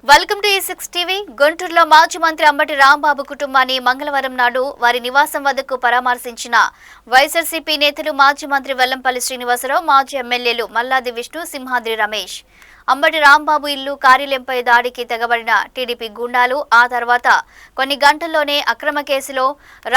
Welcome to E6 TV. గుంటూరులో మాజీ మంత్రి అంబటి రాంబాబు కుటుంబాన్ని మంగళవారం నాడు వారి నివాసం వద్దకు పరామర్శించిన వైఎస్ఆర్సీపీ నేతలు మాజీ మంత్రి వెల్లంపల్లి శ్రీనివాసరావు, మాజీ ఎమ్మెల్యేలు మల్లాది విష్ణు, సింహాద్రి రమేష్. అంబటి రాంబాబు ఇల్లు కార్యాలయంపై దాడికి తెగబడిన టీడీపీ గూండాలు ఆ తర్వాత కొన్ని గంటల్లోనే అక్రమ కేసులో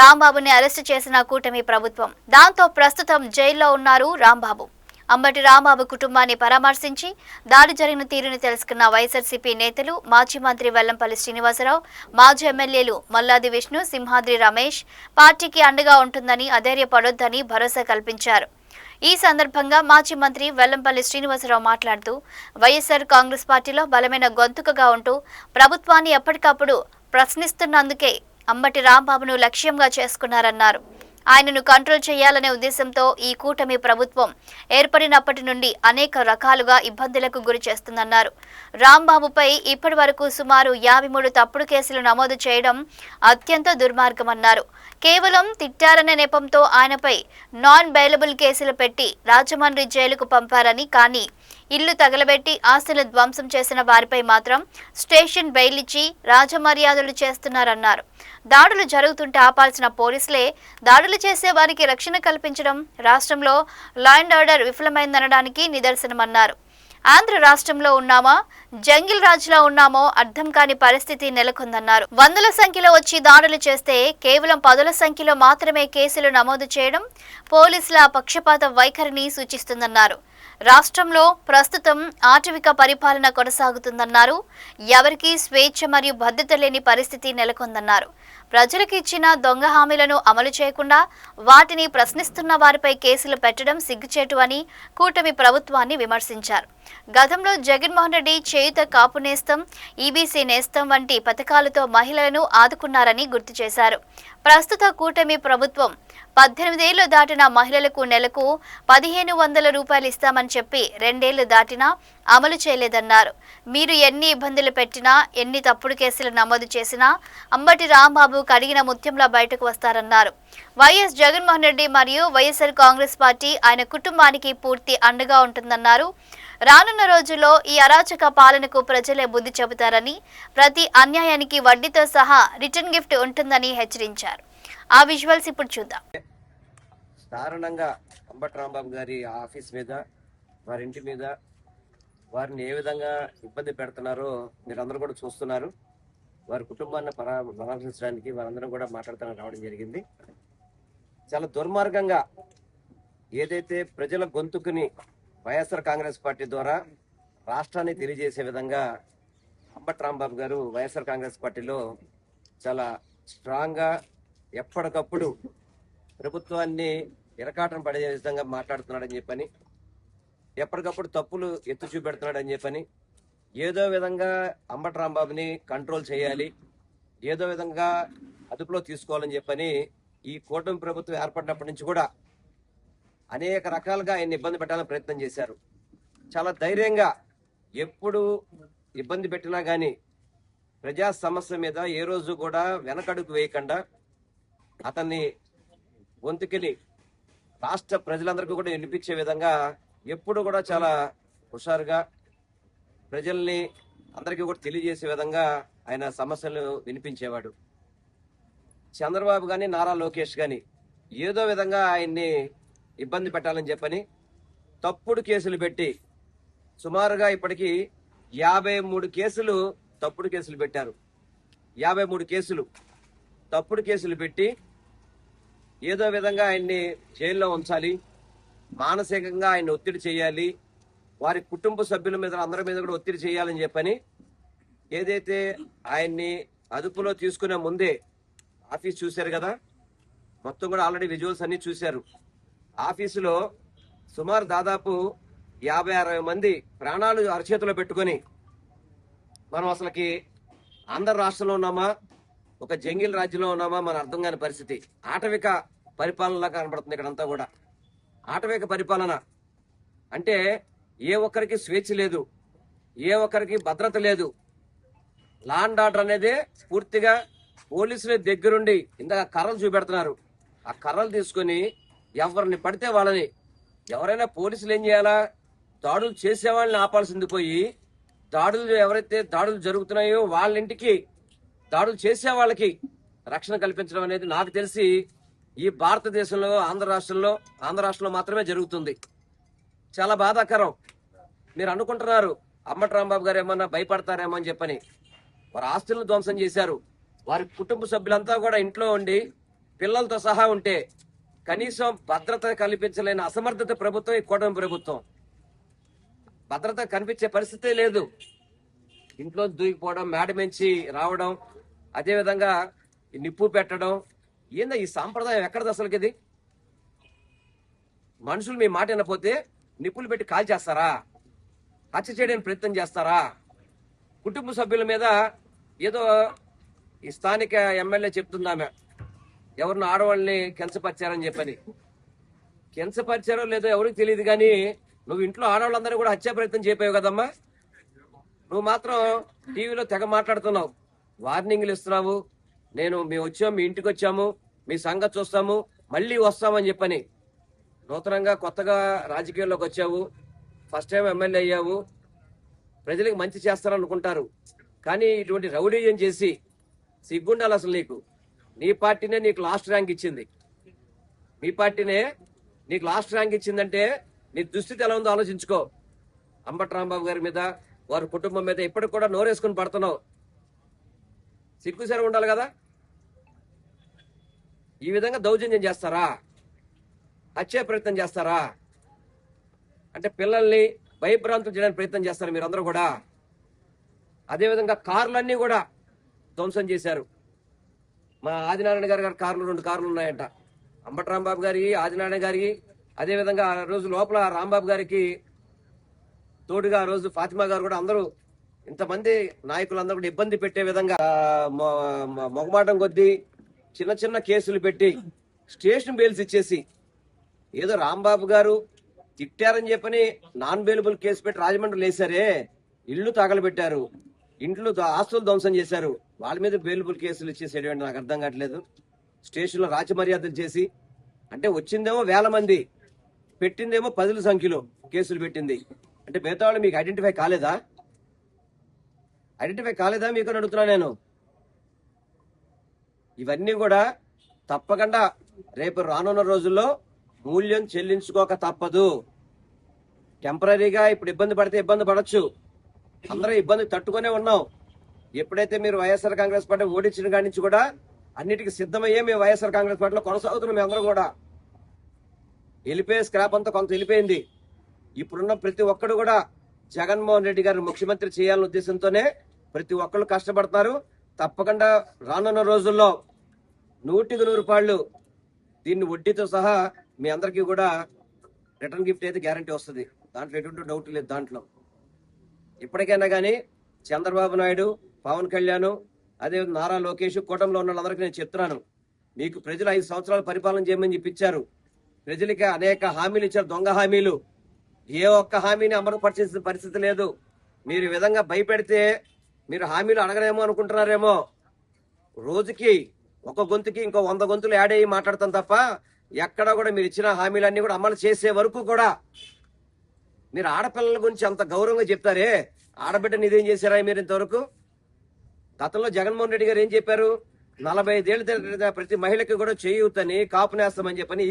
రాంబాబుని అరెస్టు చేసిన కూటమి ప్రభుత్వం. దాంతో ప్రస్తుతం జైల్లో ఉన్నారు రాంబాబు. అంబటి రాంబాబు కుటుంబాన్ని పరామర్శించి దాడి జరిగిన తీరుని తెలుసుకున్న వైఎస్ఆర్సీపీ నేతలు మాజీ మంత్రి వెల్లంపల్లి శ్రీనివాసరావు, మాజీ ఎమ్మెల్యేలు మల్లాది విష్ణు, సింహాద్రి రమేష్ పార్టీకి అండగా ఉంటుందని, అధైర్యపడొద్దని భరోసా కల్పించారు. ఈ సందర్భంగా మాజీ మంత్రి వెల్లంపల్లి శ్రీనివాసరావు మాట్లాడుతూ వైఎస్ఆర్ కాంగ్రెస్ పార్టీలో బలమైన గొంతుకగా ఉంటూ ప్రభుత్వాన్ని ఎప్పటికప్పుడు ప్రశ్నిస్తున్నందుకే అంబటి రాంబాబును లక్ష్యంగా చేసుకున్నారన్నారు. ఆయనను కంట్రోల్ చేయాలనే ఉద్దేశంతో ఈ కూటమి ప్రభుత్వం ఏర్పడినప్పటి నుండి అనేక రకాలుగా ఇబ్బందులకు గురి చేస్తుందన్నారు. రాంబాబుపై ఇప్పటి వరకు సుమారు 53 తప్పుడు కేసులు నమోదు చేయడం అత్యంత దుర్మార్గమన్నారు. కేవలం తిట్టారనే నెపంతో ఆయనపై నాన్ బెయిలబుల్ కేసులు పెట్టి రాజమండ్రి జైలుకు పంపారని, కానీ ఇల్లు తగలబెట్టి ఆస్తులు ధ్వంసం చేసిన వారిపై మాత్రం స్టేషన్ బెయిల్ ఇచ్చి రాజమర్యాదలు చేస్తున్నారన్నారు. దాడులు జరుగుతుంటే ఆపాల్సిన పోలీసులే దాడులు చేసే వారికి రక్షణ కల్పించడం రాష్ట్రంలో లా అండ్ ఆర్డర్ విఫలమైందనడానికి నిదర్శనమన్నారు. ఆంధ్ర రాష్ట్రంలో ఉన్నామా, జంగిల్ రాజ్లో ఉన్నామో అర్థం కాని పరిస్థితి నెలకొందన్నారు. వందల సంఖ్యలో వచ్చి దాడులు చేస్తే కేవలం 10ల సంఖ్యలో మాత్రమే కేసులు నమోదు చేయడం పోలీసుల పక్షపాత వైఖరిని సూచిస్తుందన్నారు. రాష్ట్రంలో ప్రస్తుతం ఆటవిక పరిపాలన కొనసాగుతుందన్నారు. ఎవరికీ స్వేచ్ఛ మరియు భద్రత లేని పరిస్థితి నెలకొందన్నారు. ప్రజలకు ఇచ్చిన దొంగ హామీలను అమలు చేయకుండా వాటిని ప్రశ్నిస్తున్న వారిపై కేసులు పెట్టడం సిగ్గుచేటు అని కూటమి ప్రభుత్వాన్ని విమర్శించారు. గతంలో జగన్మోహన్ రెడ్డి చేయుత కాపు నేస్తం, ఈబీసీ నేస్తం వంటి పథకాలతో మహిళలను ఆదుకున్నారని గుర్తు చేశారు. ప్రస్తుత కూటమి ప్రభుత్వం 18 ఏళ్లు దాటిన మహిళలకు నెలకు 1500 రూపాయలు ఇస్తామని చెప్పి 2 ఏళ్లు దాటినా అమలు చేయలేదన్నారు. మీరు ఎన్ని ఇబ్బందులు పెట్టినా, ఎన్ని తప్పుడు కేసులు నమోదు చేసినా అంబటి రాంబాబు కడిగిన ముత్యంలా బయటకు వస్తారన్నారు. వైఎస్ జగన్మోహన్ రెడ్డి మరియు వైఎస్ఆర్ కాంగ్రెస్ పార్టీ ఆయన కుటుంబానికి పూర్తి అండగా ఉంటుందన్నారు. రానున్న రోజుల్లో ఈ అరాచక పాలనకు ప్రజలే బుద్ధి చెబుతారని, ప్రతి అన్యాయానికి వడ్డీతో సహా రిటర్న్ గిఫ్ట్ ఉంటుందని హెచ్చరించారు. ఆ విజువల్స్ ఇప్పుడు చూద్దాం. దారుణంగా అంబటి రాంబాబు గారి ఆఫీస్ మీద, వారి ఇంటి మీద వారిని ఏ విధంగా ఇబ్బంది పెడుతున్నారో మీరందరూ కూడా చూస్తున్నారు. వారి కుటుంబాన్ని పరామర్శించడానికి వారందరూ కూడా మాట్లాడుతూ రావడం జరిగింది. చాలా దుర్మార్గంగా ఏదైతే ప్రజల గొంతుకుని వైఎస్ఆర్ కాంగ్రెస్ పార్టీ ద్వారా రాష్ట్రాన్ని తెలియజేసే విధంగా అంబటి రాంబాబు గారు వైఎస్ఆర్ కాంగ్రెస్ పార్టీలో చాలా స్ట్రాంగ్గా ఎప్పటికప్పుడు ప్రభుత్వాన్ని ఇరకాటం పడే విధంగా మాట్లాడుతున్నాడని చెప్పని, ఎప్పటికప్పుడు తప్పులు ఎత్తు చూపెడుతున్నాడని చెప్పని, ఏదో విధంగా అంబటి రాంబాబుని కంట్రోల్ చేయాలి, ఏదో విధంగా అదుపులో తీసుకోవాలని చెప్పని ఈ కూటమి ప్రభుత్వం ఏర్పడినప్పటి నుంచి కూడా అనేక రకాలుగా ఆయన ఇబ్బంది పెట్టాలని ప్రయత్నం చేశారు. చాలా ధైర్యంగా ఎప్పుడు ఇబ్బంది పెట్టినా కానీ ప్రజా సమస్య మీద ఏ రోజు కూడా వెనకడుగు వేయకుండా అతన్ని గొంతుకెళ్ళి రాష్ట్ర ప్రజలందరికీ కూడా వినిపించే విధంగా ఎప్పుడు కూడా చాలా హుషారుగా ప్రజల్ని అందరికీ కూడా తెలియజేసే విధంగా ఆయన సమస్యలు వినిపించేవాడు. చంద్రబాబు కానీ నారా లోకేష్ కానీ ఏదో విధంగా ఆయన్ని ఇబ్బంది పెట్టాలని చెప్పని తప్పుడు కేసులు పెట్టి సుమారుగా ఇప్పటికీ 53 కేసులు తప్పుడు కేసులు పెట్టారు. 53 కేసులు తప్పుడు కేసులు పెట్టి ఏదో విధంగా ఆయన్ని జైల్లో ఉంచాలి, మానసికంగా ఆయన్ని ఒత్తిడి చేయాలి, వారి కుటుంబ సభ్యుల మీద అందరి మీద కూడా ఒత్తిడి చేయాలని చెప్పని ఏదైతే ఆయన్ని అదుపులో తీసుకునే ముందే ఆఫీస్ చూశారు కదా, మొత్తం కూడా ఆల్రెడీ విజువల్స్ అన్ని చూశారు. ఆఫీసులో సుమారు దాదాపు 50-60 మంది ప్రాణాలు అరచేతిలో పెట్టుకొని మనం అసలుకి ఆంధ్ర రాష్ట్రంలో ఉన్నామా, ఒక జంగిల్ రాజ్యంలో ఉన్నామా మన అర్థం కాని పరిస్థితి. ఆటవిక పరిపాలనలా కనబడుతుంది ఇక్కడంతా కూడా. ఆటవిక పరిపాలన అంటే ఏ ఒక్కరికి స్వేచ్ఛ లేదు, ఏ ఒక్కరికి భద్రత లేదు. లా అండ్ ఆర్డర్ అనేది పూర్తిగా పోలీసుల దగ్గరుండి ఇందాక కర్రలు చూపెడుతున్నారు. ఆ కర్రలు తీసుకొని ఎవరిని పడితే వాళ్ళని, ఎవరైనా పోలీసులు ఏం చేయాలా, దాడులు చేసే వాళ్ళని ఆపాల్సింది పోయి ఎవరైతే దాడులు జరుగుతున్నాయో వాళ్ళ ఇంటికి దాడులు చేసే వాళ్ళకి రక్షణ కల్పించడం అనేది నాకు తెలిసి ఈ భారతదేశంలో ఆంధ్ర రాష్ట్రంలో మాత్రమే జరుగుతుంది. చాలా బాధాకరం. మీరు అనుకుంటున్నారు అంబటి రాంబాబు గారు ఏమన్నా భయపడతారేమో అని చెప్పని. వారి ఆస్తులను ధ్వంసం చేశారు. వారి కుటుంబ సభ్యులంతా కూడా ఇంట్లో ఉండి పిల్లలతో సహా ఉంటే కనీసం భద్రత కల్పించలేని అసమర్థత ప్రభుత్వం ఈ కూటమి ప్రభుత్వం. భద్రత కనిపించే పరిస్థితే లేదు. ఇంట్లో దూకిపోవడం, మేడ మించి రావడం, అదేవిధంగా నిప్పు పెట్టడం, ఏందా ఈ సాంప్రదాయం ఎక్కడది అసలుకి? ఇది మనుషులు మీ మాట వినపోతే నిప్పులు పెట్టి కాల్ చేస్తారా? హత్య చేయడానికి ప్రయత్నం చేస్తారా? కుటుంబ సభ్యుల మీద ఏదో ఈ స్థానిక ఎమ్మెల్యే చెప్తుందామె ఎవరిని ఆడవాళ్ళని కించపరిచారని చెప్పని. కించపరిచారో లేదో ఎవరికి తెలియదు, కానీ నువ్వు ఇంట్లో ఆడవాళ్ళందరూ కూడా హత్యా ప్రయత్నం చేపావు కదమ్మా. నువ్వు మాత్రం టీవీలో తెగ మాట్లాడుతున్నావు, వార్నింగ్లు ఇస్తున్నావు. మేము వచ్చాము, మీ ఇంటికి వచ్చాము, మీ సంగతి చూస్తాము, మళ్ళీ వస్తామని చెప్పని. నూతనంగా కొత్తగా రాజకీయాల్లోకి వచ్చావు, ఫస్ట్ టైం ఎమ్మెల్యే అయ్యావు, ప్రజలకు మంచి చేస్తారనుకుంటారు. కానీ ఇటువంటి రౌడీయం చేసి సిగ్గుండాలి అసలు నీకు. నీ పార్టీనే నీకు లాస్ట్ ర్యాంక్ ఇచ్చింది. మీ పార్టీనే నీకు లాస్ట్ ర్యాంక్ ఇచ్చిందంటే నీ దుస్థితి ఎలా ఉందో ఆలోచించుకో. అంబటి రాంబాబు గారి మీద, వారి కుటుంబం మీద ఇప్పటికి కూడా నోరేసుకుని పడుతున్నావు. సిగ్గుసరి ఉండాలి కదా. ఈ విధంగా దౌర్జన్యం చేస్తారా? హత్యా ప్రయత్నం చేస్తారా? అంటే పిల్లల్ని భయభ్రాంతులు చేయడానికి ప్రయత్నం చేస్తారు మీరందరూ కూడా. అదేవిధంగా కార్లన్నీ కూడా ధ్వంసం చేశారు. మా ఆదినారాయణ గారి కార్లు 2 కార్లు ఉన్నాయంట. అంబటి రాంబాబు గారి, ఆదినారాయణ గారి, అదేవిధంగా ఆ రోజు లోపల రాంబాబు గారికి తోడుగా ఆ రోజు ఫాతిమా గారు కూడా, అందరూ ఇంతమంది నాయకులందరూ కూడా ఇబ్బంది పెట్టే విధంగా మొగమాటం కొద్దీ చిన్న చిన్న కేసులు పెట్టి స్టేషన్ బెయిల్స్ ఇచ్చేసి, ఏదో రాంబాబు గారు తిట్టారని చెప్పని నాన్ బెయిలబుల్ కేసు పెట్టి రాజమండ్రిలో వేశారే, ఇల్లు తగలబెట్టారు, ఇంట్లో ఆస్తులు ధ్వంసం చేశారు, వాళ్ళ మీద బెయిలబుల్ కేసులు ఇచ్చేసేటువంటి నాకు అర్థం కావట్లేదు. స్టేషన్లో రాచమర్యాదలు చేసి, అంటే వచ్చిందేమో 1000 మంది, పెట్టిందేమో 10ల సంఖ్యలో కేసులు పెట్టింది. అంటే మిగతా వాళ్ళు మీకు ఐడెంటిఫై కాలేదా? మీకు అని అడుగుతున్నా నేను. ఇవన్నీ కూడా తప్పకుండా రేపు రానున్న రోజుల్లో మూల్యం చెల్లించుకోక తప్పదు. టెంపరీగా ఇప్పుడు ఇబ్బంది పడితే ఇబ్బంది పడచ్చు, అందరూ ఇబ్బంది తట్టుకునే ఉన్నాం. ఎప్పుడైతే మీరు వైఎస్ఆర్ కాంగ్రెస్ పార్టీ ఓడించిన కాడి నుంచి కూడా అన్నిటికీ సిద్ధమయ్యే మేము వైఎస్ఆర్ కాంగ్రెస్ పార్టీలో కొనసాగుతున్నాం. మేము అందరూ కూడా వెళ్ళిపోయే స్క్రాప్ అంతా కొంత వెళ్ళిపోయింది. ఇప్పుడున్న ప్రతి ఒక్కడు కూడా జగన్మోహన్ రెడ్డి గారిని ముఖ్యమంత్రి చేయాలనే ఉద్దేశంతోనే ప్రతి ఒక్కళ్ళు కష్టపడుతున్నారు. తప్పకుండా రానున్న రోజుల్లో 100కి 100 రూపాయలు దీన్ని వడ్డీతో సహా మీ అందరికీ కూడా రిటర్న్ గిఫ్ట్ అయితే గ్యారంటీ వస్తుంది. దాంట్లో ఎటువంటి డౌట్ లేదు. దాంట్లో ఇప్పటికైనా కానీ చంద్రబాబు నాయుడు, పవన్ కళ్యాణ్, అదే నారా లోకేష్, కూటమిలో ఉన్న వాళ్ళందరికీ నేను చెప్తున్నాను, మీకు ప్రజలు 5 సంవత్సరాలు పరిపాలన చేయమని చెప్పించారు. ప్రజలకి అనేక హామీలు ఇచ్చారు, దొంగ హామీలు. ఏ ఒక్క హామీని అమలు పరిచిన పరిస్థితి లేదు. మీరు ఈ విధంగా భయపెడితే మీరు హామీలు అడగరేమో అనుకుంటున్నారేమో. రోజుకి ఒక గొంతుకి ఇంకో 100 గొంతులు యాడ్ అయ్యి మాట్లాడతాం తప్ప ఎక్కడ కూడా మీరు ఇచ్చిన హామీలన్నీ కూడా అమలు చేసే వరకు కూడా. మీరు ఆడపిల్లల గురించి అంత గౌరవంగా చెప్తారే, ఆడబిడ్డని ఇదేం చేశారా మీరు ఇంతవరకు? గతంలో జగన్మోహన్ రెడ్డి గారు ఏం చెప్పారు? 45 ఏళ్ళ ప్రతి మహిళకి కూడా చేయూతని, కాపు నేస్తామని చెప్పని,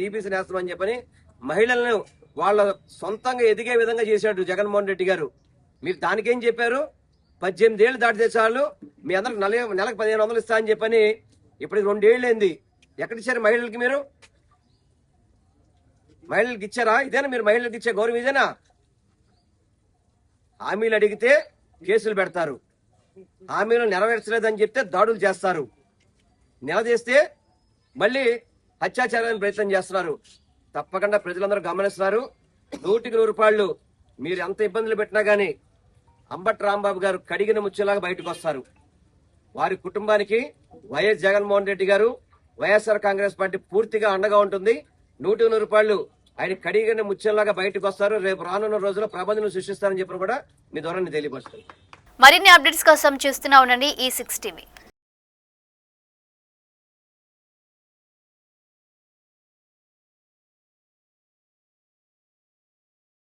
ఈబీసీ నేస్తామని చెప్పని మహిళలను వాళ్ళ సొంతంగా ఎదిగే విధంగా చేశాడు జగన్మోహన్ రెడ్డి గారు. మీరు దానికేం చెప్పారు? 18 ఏళ్ళు దాటితే చాలు మీ అందరికి నెలకు 1500 ఇస్తా అని చెప్పని. ఇప్పటికి 2 ఏళ్ళు అయింది. ఎక్కడిచ్చారు మహిళలకి? మీరు మహిళలకు ఇచ్చారా? ఇదేనా మీరు మహిళలకు ఇచ్చే గౌరవం? ఇదేనా? హామీలు అడిగితే కేసులు పెడతారు, హామీలు నెరవేర్చలేదని చెప్తే దాడులు చేస్తారు, నిలదీస్తే మళ్ళీ హత్యాచారానికి ప్రయత్నం చేస్తున్నారు. తప్పకుండా ప్రజలందరూ గమనిస్తున్నారు. 100కి 100 రూపాయలు మీరు ఎంత ఇబ్బందులు పెట్టినా గానీ అంబటి రాంబాబు గారు కడిగిన ముచ్చేలాగా బయటకు వస్తారు. వారి కుటుంబానికి వైఎస్ జగన్మోహన్ రెడ్డి గారు, వైఎస్ఆర్ కాంగ్రెస్ పార్టీ పూర్తిగా అండగా ఉంటుంది. 100కి 100 రూపాయలు ఆయన కడిగిన ముచ్చేలాగా బయటకు వస్తారు. రేపు రానున్న రోజుల్లో ప్రబంధనలు సృష్టిస్తారని చెప్పి కూడా మీ ద్వారా తెలియపరుస్తారు. మరిన్ని అప్డేట్స్ కోసం చూస్తూనే ఉండండి E6 టీవీ.